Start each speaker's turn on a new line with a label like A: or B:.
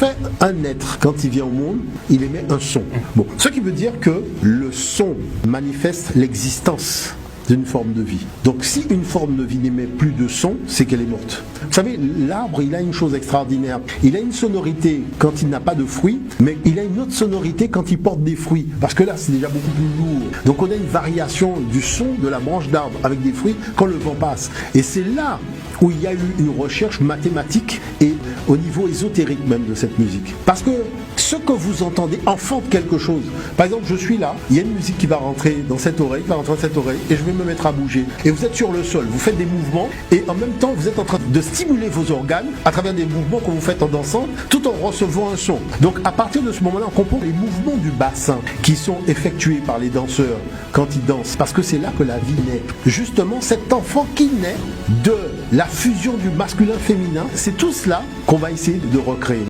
A: fait un être quand il vient au monde? Il émet un son. Bon, ce qui veut dire que le son manifeste l'existence d'une forme de vie. Donc si une forme de vie n'émet plus de son, c'est qu'elle est morte. Vous savez, l'arbre, il a une chose extraordinaire. Il a une sonorité quand il n'a pas de fruits, mais il a une autre sonorité quand il porte des fruits. Parce que là, c'est déjà beaucoup plus lourd. Donc on a une variation du son de la branche d'arbre avec des fruits quand le vent passe. Et c'est là où il y a eu une recherche mathématique et au niveau ésotérique même de cette musique. Parce que ce que vous entendez enfante quelque chose. Par exemple, je suis là, il y a une musique qui va rentrer dans cette oreille, et je vais me mettre à bouger. Et vous êtes sur le sol, vous faites des mouvements, et en même temps, vous êtes en train de stimuler vos organes à travers des mouvements que vous faites en dansant, tout en recevant un son. Donc à partir de ce moment-là, on comprend les mouvements du bassin qui sont effectués par les danseurs quand ils dansent. Parce que c'est là que la vie naît. Justement, cet enfant qui naît de la fusion du masculin-féminin, c'est tout cela qu'on va essayer de recréer.